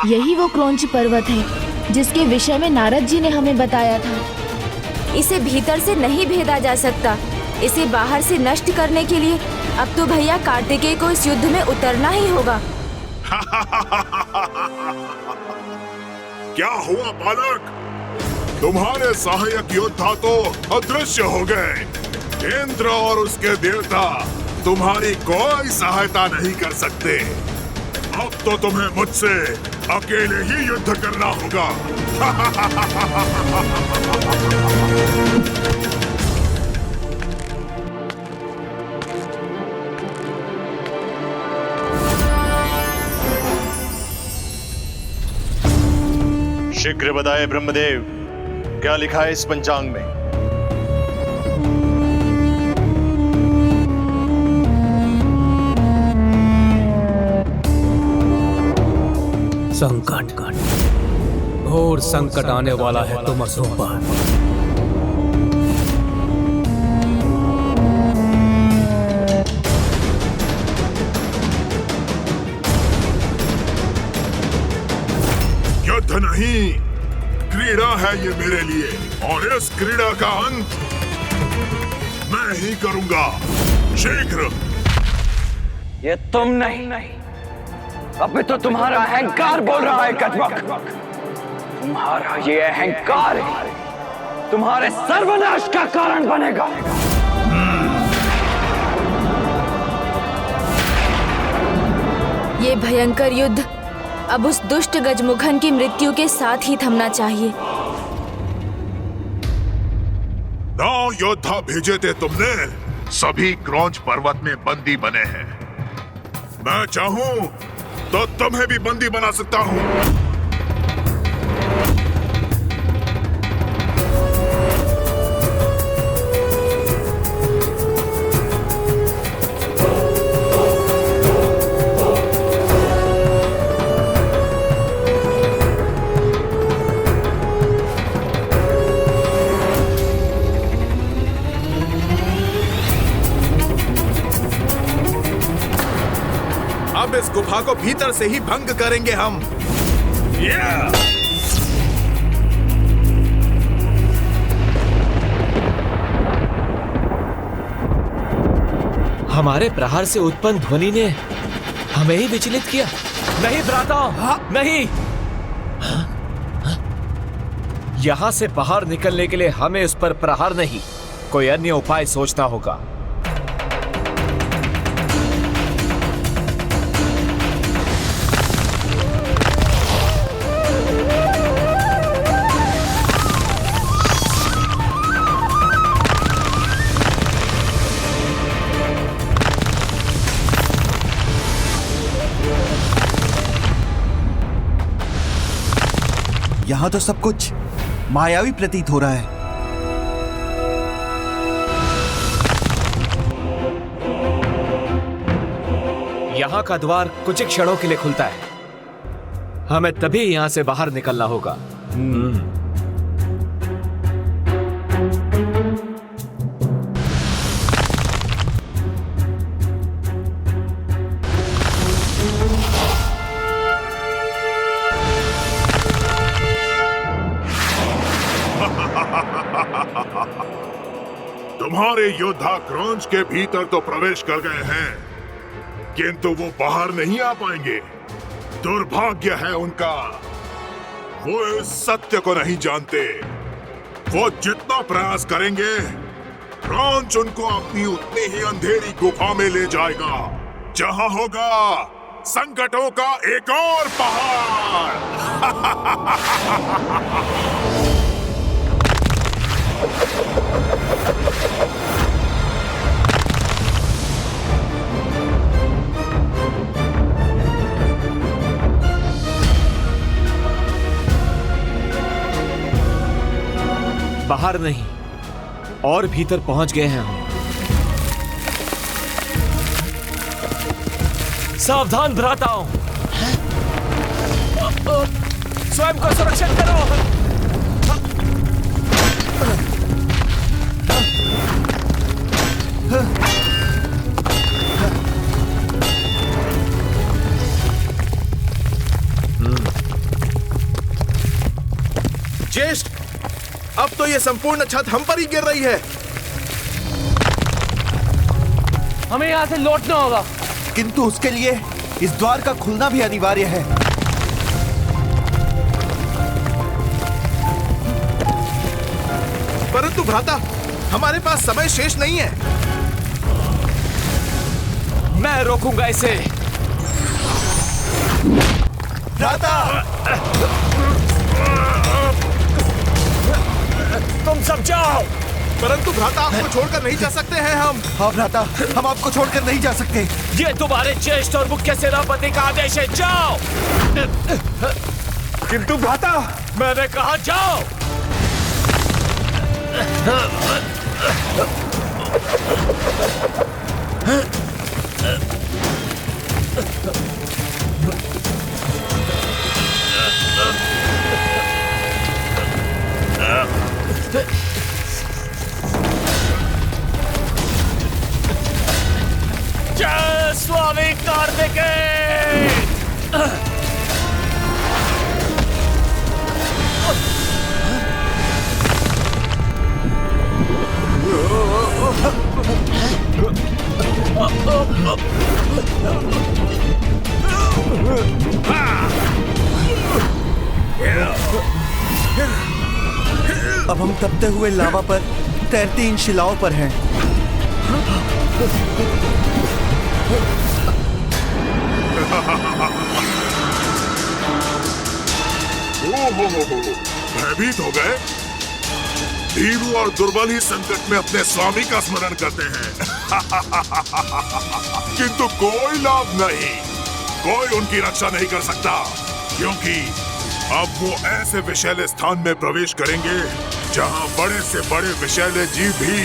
यही वो क्रौंच पर्वत है जिसके विषय में नारद जी ने हमें बताया था। इसे भीतर से नहीं भेदा जा सकता। इसे बाहर से नष्ट करने के लिए अब तो भैया कार्तिकेय को इस युद्ध में उतरना ही होगा। क्या हुआ बालक? तुम्हारे सहायक योद्धा तो अदृश्य हो गए। इंद्र और उसके देवता तुम्हारी कोई सहायता नहीं कर सकते। अब तो तुम्हें मुझसे अकेले ही युद्ध करना होगा। शीघ्र बताए ब्रह्मदेव, क्या लिखा है इस पंचांग में? संकट, घोर संकट आने वाला है तुम असुरों पर। युद्ध नहीं, क्रीड़ा है ये मेरे लिए, और इस क्रीड़ा का अंत मैं ही करूंगा, शीघ्र। ये तुम नहीं, अब तो तुम्हारा अहंकार बोल रहा है गजमुख। तुम्हारा ये अहंकार ही तुम्हारे सर्वनाश का कारण बनेगा। ये भयंकर युद्ध अब उस दुष्ट गजमुखन की मृत्यु के साथ ही थमना चाहिए। 9 योद्धा भेजे थे तुमने, सभी क्रौंच पर्वत में बंदी बने हैं। मैं चाहूं तो तुम्हें भी बंदी बना सकता हूं। गुफा को भीतर से ही भंग करेंगे हम। हमारे प्रहार से उत्पन्न ध्वनि ने हमें ही विचलित किया। नहीं भ्राता, नहीं। यहां से बाहर निकलने के लिए हमें उस पर प्रहार नहीं, कोई अन्य उपाय सोचना होगा। यहाँ तो सब कुछ मायावी प्रतीत हो रहा है। यहाँ का द्वार कुछ ही क्षणों के लिए खुलता है, हमें तभी यहाँ से बाहर निकलना होगा। तुम्हारे योद्धा क्रॉन्च के भीतर तो प्रवेश कर गए हैं, किंतु वो बाहर नहीं आ पाएंगे। दुर्भाग्य है उनका, वो इस सत्य को नहीं जानते। वो जितना प्रयास करेंगे, क्रॉन्च उनको अपनी उतनी ही अंधेरी गुफा में ले जाएगा, जहां होगा संकटों का एक और पहाड़। बाहर नहीं, और भीतर पहुंच गए हैं हम। सावधान भ्राताओं, स्वयं को सुरक्षित करो। ज्येष्ठ, अब तो ये संपूर्ण छत हम पर ही गिर रही है। हमें यहाँ से लौटना होगा, किंतु उसके लिए इस द्वार का खुलना भी अनिवार्य है। परंतु भ्राता, हमारे पास समय शेष नहीं है। मैं रोकूंगा इसे। भ्राता, तुम सब जाओ। परंतु भ्राता, आपको छोड़कर नहीं जा सकते हैं हम। हाँ भ्राता, हम आपको छोड़कर नहीं जा सकते। ये तुम्हारे ज्येष्ठ और मुख्य सेनापति का आदेश है, जाओ। किंतु भ्राता, मैंने कहा जाओ। जय स्वामी कार्तिकेय। अब हम तपते हुए लावा पर तैरती इन शिलाओं पर हैं। भयभीत हो गए? भीरू और दुर्बल ही संकट में अपने स्वामी का स्मरण करते हैं। किंतु कोई लाभ नहीं, कोई उनकी रक्षा नहीं कर सकता, क्योंकि अब वो ऐसे विषैले स्थान में प्रवेश करेंगे जहां बड़े से बड़े विषैले जीव भी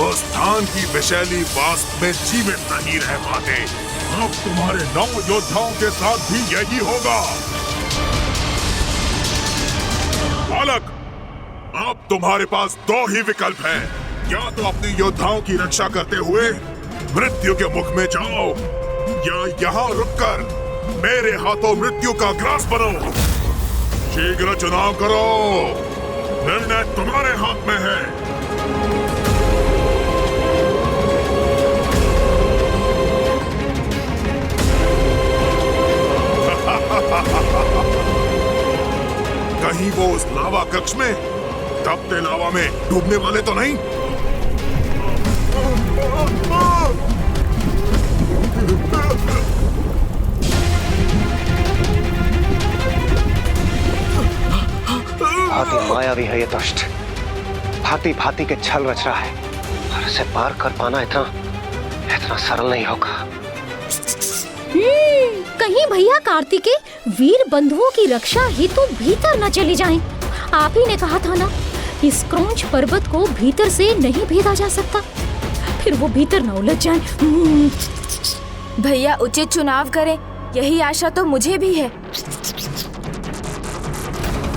उस स्थान की विषैली वास्तव में जीवित नहीं रह पाते। अब तुम्हारे 9 योद्धाओं के साथ भी यही होगा। बालक, अब तुम्हारे पास 2 ही विकल्प हैं। या तो अपने योद्धाओं की रक्षा करते हुए मृत्यु के मुख में जाओ, या यहाँ रुककर मेरे हाथों मृत्यु का ग्रास बनो। शीघ्र चुनाव करो, निर्णय तुम्हारे हाथ में है। कहीं वो उस लावा कक्ष में तपते लावा में डूबने वाले तो नहीं? भांति मायावी है ये दुष्ट, भांति भांति के छल रच रहा है और उसे पार कर पाना इतना सरल नहीं होगा। कहीं भैया कार्तिकेय वीर बंधुओं की रक्षा हेतु भीतर न चले जाएं। आप ही ने कहा था ना, इस क्रौंच पर्वत को भीतर से नहीं भेदा जा सकता, फिर वो भीतर न उलझ जाएं। भैया उचित चुनाव करें, यही आशा तो मुझे भी है।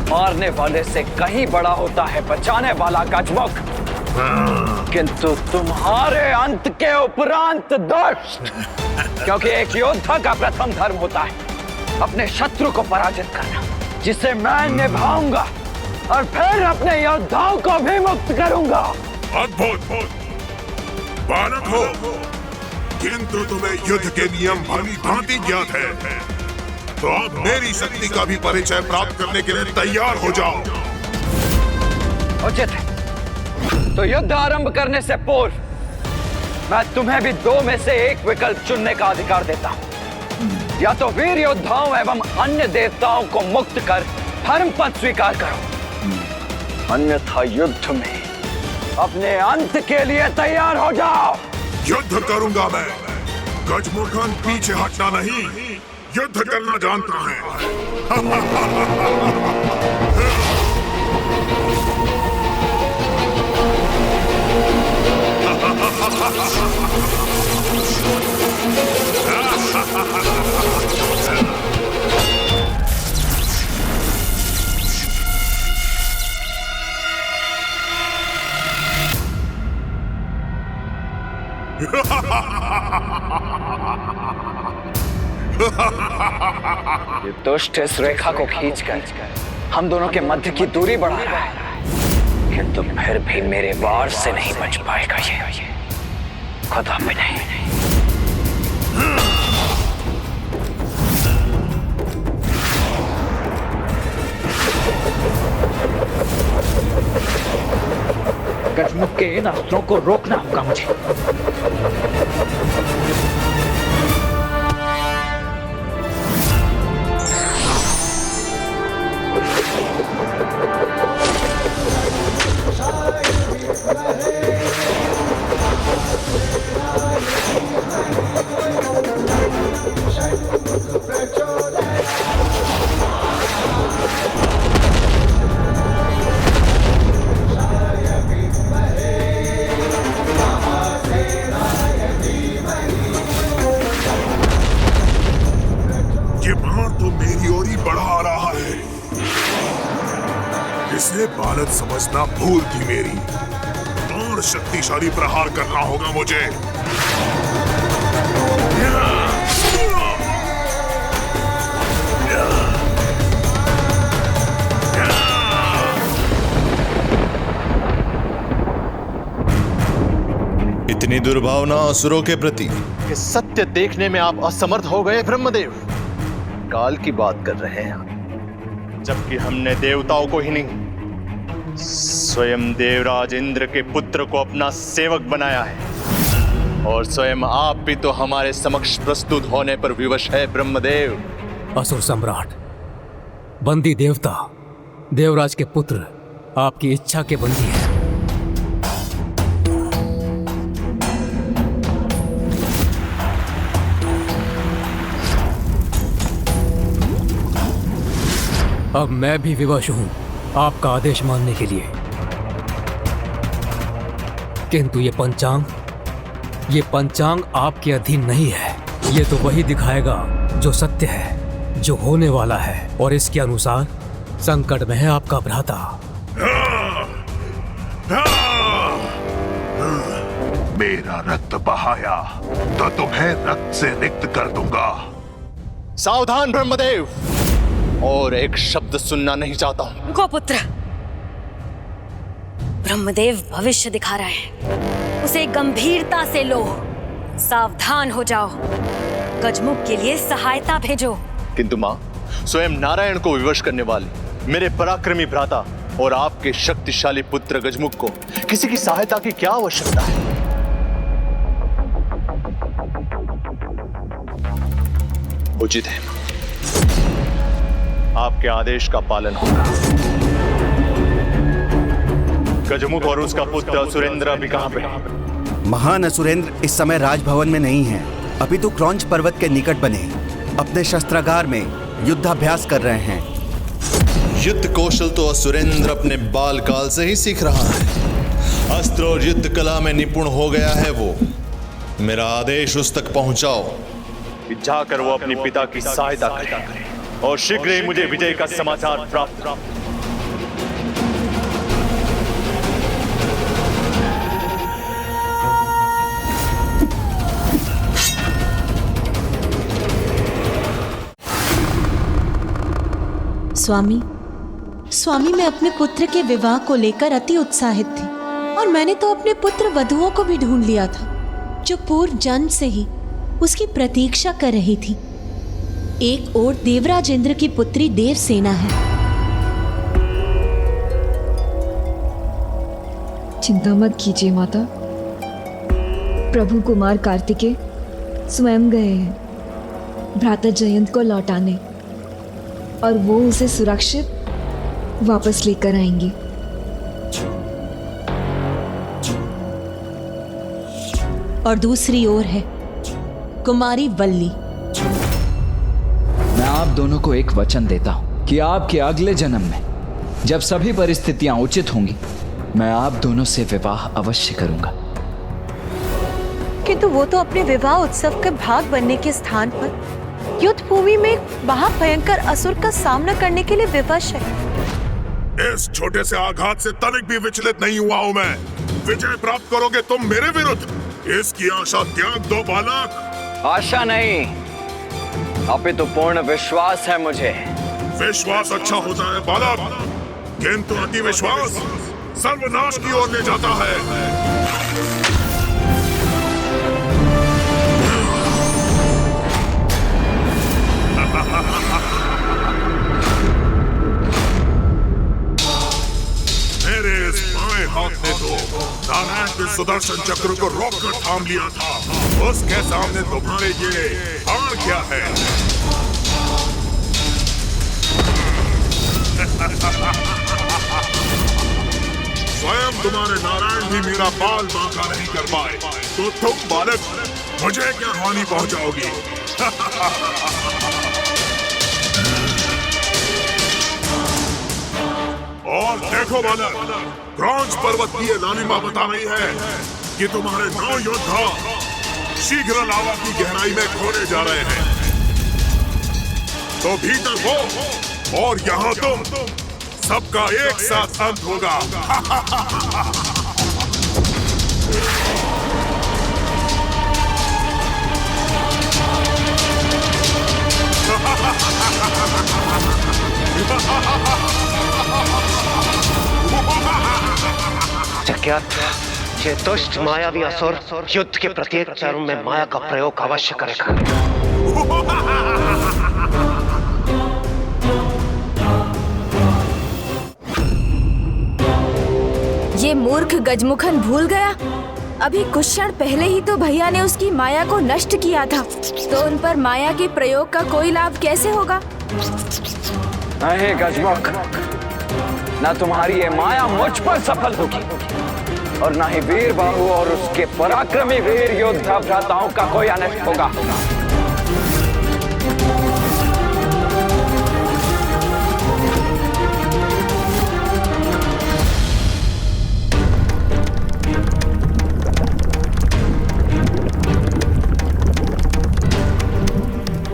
मारने वाले से कहीं बड़ा होता है बचाने वाला गजमुख, किंतु तुम्हारे अंत के उपरांत दुष्ट, क्योंकि एक योद्धा का प्रथम धर्म होता है अपने शत्रु को पराजित करना, जिसे मैं निभाऊंगा और फिर अपने योद्धाओं को भी मुक्त करूंगा। अद्भुत बालक हो, किंतु तुम्हें युद्ध के नियम भली भांति ज्ञात है, तो अब मेरी शक्ति का भी परिचय प्राप्त करने के लिए तैयार हो जाओ। उचित है, तो युद्ध आरंभ करने से पूर्व मैं तुम्हें भी दो में से एक विकल्प चुनने का अधिकार देता हूं। या तो वीर योद्धाओं एवं अन्य देवताओं को मुक्त कर धर्म पद स्वीकार करो, अन्यथा युद्ध में अपने अंत के लिए तैयार हो जाओ। युद्ध करूंगा मैं, गजमुखन पीछे हटना नहीं, युद्ध करना जानता है। ये दुष्ट इस रेखा को खींचकर हम दोनों के मध्य की दूरी बढ़ा रहा है, किंतु फिर भी मेरे वार से नहीं बच पाएगा ये, कदापि नहीं। गजमुख के इन अस्त्रों को रोकना होगा मुझे। ये बाण तो मेरी ओर ही बढ़ा आ रहा है, इसे बालक समझना भूल थी मेरी। और शक्तिशाली प्रहार करना होगा मुझे। इतनी दुर्भावना असुरों के प्रति कि सत्य देखने में आप असमर्थ हो गए ब्रह्मदेव। काल की बात कर रहे हैं आप, जबकि हमने देवताओं को ही नहीं, स्वयं देवराज इंद्र के पुत्र को अपना सेवक बनाया है, और स्वयं आप भी तो हमारे समक्ष प्रस्तुत होने पर विवश है ब्रह्मदेव। असुर सम्राट, बंदी देवता, देवराज के पुत्र आपकी इच्छा के बंदी है। अब मैं भी विवश हूं आपका आदेश मानने के लिए, किंतु ये पंचांग आपके अधीन नहीं है। ये तो वही दिखाएगा जो सत्य है, जो होने वाला है, और इसके अनुसार संकट में है आपका भ्राता। मेरा रक्त बहाया तो तुम्हें रक्त से रिक्त कर दूंगा। सावधान ब्रह्मदेव, और एक शब्द सुनना नहीं चाहता हूं। गोपुत्र, ब्रह्मदेव भविष्य दिखा रहा है, उसे गंभीरता से लो। सावधान हो जाओ, गजमुख के लिए सहायता भेजो। किंतु मां, स्वयं नारायण को विवश करने वाले मेरे पराक्रमी भ्राता और आपके शक्तिशाली पुत्र गजमुख को किसी की सहायता की क्या आवश्यकता है? उचित है, आपके आदेश का पालन होगा। गजमुख और उसका पुत्र सुरेंद्र अभी कहां पे है? महान असुरेंद्र इस समय राजभवन में नहीं है, अभी तो क्रौंच पर्वत के निकट बने अपने शस्त्रागार में युद्धाभ्यास कर रहे हैं। युद्ध कौशल तो असुरेंद्र अपने बाल काल से ही सीख रहा है। अस्त्र और युद्ध कला में निपुण हो गया है वो। मेरा आदेश उस तक पहुंचाओ। जाकर वो अपने पिता की सहायता करे और शीघ्र ही मुझे विजय का समाचार प्राप्त हो। स्वामी, मैं अपने पुत्र के विवाह को लेकर अति उत्साहित थी और मैंने तो अपने पुत्र वधुओं को भी ढूंढ लिया था जो पूर्व जन्म से ही उसकी प्रतीक्षा कर रही थी। एक ओर देवराज इंद्र की पुत्री देवसेना है। चिंता मत कीजिए माता, प्रभु कुमार कार्तिकेय स्वयं गए हैं भ्राता जयंत को लौटाने और वो उसे सुरक्षित वापस लेकर आएंगे। और दूसरी ओर है कुमारी वल्ली। मैं आप दोनों को एक वचन देता हूं कि आपके अगले जन्म में जब सभी परिस्थितियां उचित होंगी, मैं आप दोनों से विवाह अवश्य करूंगा। किंतु वो तो अपने विवाह उत्सव के भाग बनने के स्थान पर युद्ध भूमि में एक महाभयंकर असुर का सामना करने के लिए विवश है। इस छोटे से आघात से तनिक भी विचलित नहीं हुआ हूँ मैं। विजय प्राप्त करोगे तुम मेरे विरुद्ध, इसकी आशा त्याग दो बालक। आशा नहीं, अपितु पूर्ण विश्वास है मुझे। विश्वास अच्छा होता है बालक, किंतु अति विश्वास सर्वनाश की ओर ले जाता है। मेरे इस बाएं हाथ ने तो नारायण के सुदर्शन चक्र को रोककर थाम लिया था, उसके सामने तुम्हारे ये हार क्या है? स्वयं तुम्हारे नारायण भी मेरा बाल बांका नहीं कर पाए, तो तुम बालक मुझे क्या हानि पहुंचाओगी? और देखो बालक, क्रौंच पर्वत की ये लालिमा बता रही है कि तुम्हारे 9 योद्धा शीघ्र लावा की गहराई में खोने जा रहे हैं। तो भीतर वो और यहाँ तुम, सबका एक साथ अंत होगा। जज्ञात, ये दुष्ट मायावी असुर युद्ध के प्रत्येक चरण में माया का प्रयोग अवश्य करेगा। ये मूर्ख गजमुखन भूल गया, अभी कुछ क्षण पहले ही तो भैया ने उसकी माया को नष्ट किया था, तो उन पर माया के प्रयोग का कोई लाभ कैसे होगा? नहीं गजमुख, न तुम्हारी ये माया मुझ पर सफल होगी और न ही वीर बाहु और उसके पराक्रमी वीर योद्धा भ्राताओं का कोई अनिष्ट होगा।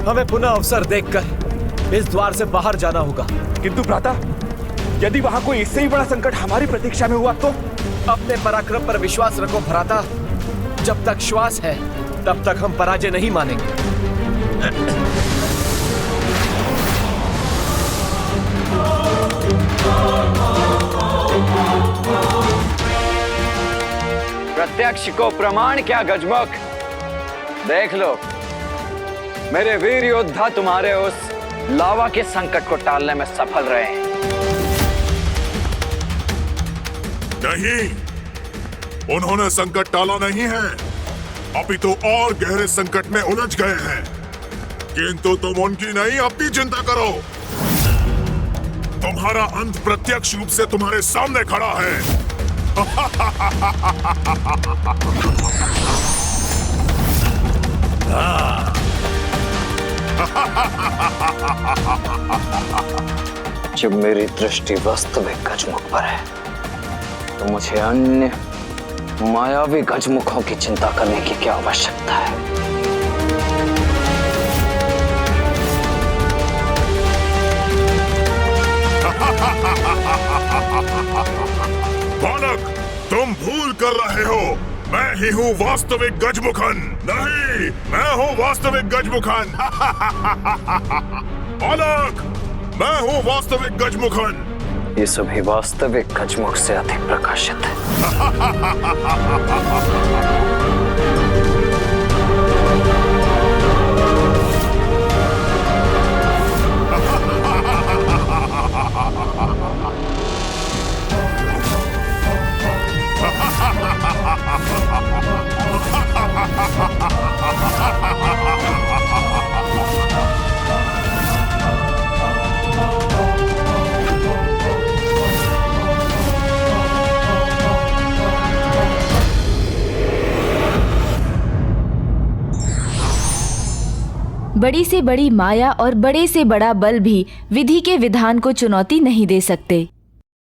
हमें पुनः अवसर देखकर इस द्वार से बाहर जाना होगा। किंतु भ्राता, यदि वहां कोई इससे ही बड़ा संकट हमारी प्रतीक्षा में हुआ तो? अपने पराक्रम पर विश्वास रखो भ्राता, जब तक श्वास है तब तक हम पराजय नहीं मानेंगे। प्रत्यक्ष को प्रमाण क्या गजमुख, देख लो मेरे वीर योद्धा तुम्हारे उस लावा के संकट को टालने में सफल रहे हैं। नहीं, उन्होंने संकट टाला नहीं है, अपितु और गहरे संकट में उलझ गए हैं। किंतु तुम उनकी नहीं अपनी चिंता करो। तुम्हारा अंत प्रत्यक्ष रूप से तुम्हारे सामने खड़ा है। जब मेरी दृष्टि वास्तविक गजमुख पर है तो मुझे अन्य मायावी गजमुखों की चिंता करने की क्या आवश्यकता है। बालक, तुम भूल कर रहे हो, मैं ही हूँ वास्तविक गजमुखन। नहीं, मैं हूँ वास्तविक गजमुखन। बालक, मैं हूँ वास्तविक गजमुखन। ये सभी वास्तविक गजमुख से अधिक प्रकाशित है। बड़ी से बड़ी माया और बड़े से बड़ा बल भी विधि के विधान को चुनौती नहीं दे सकते।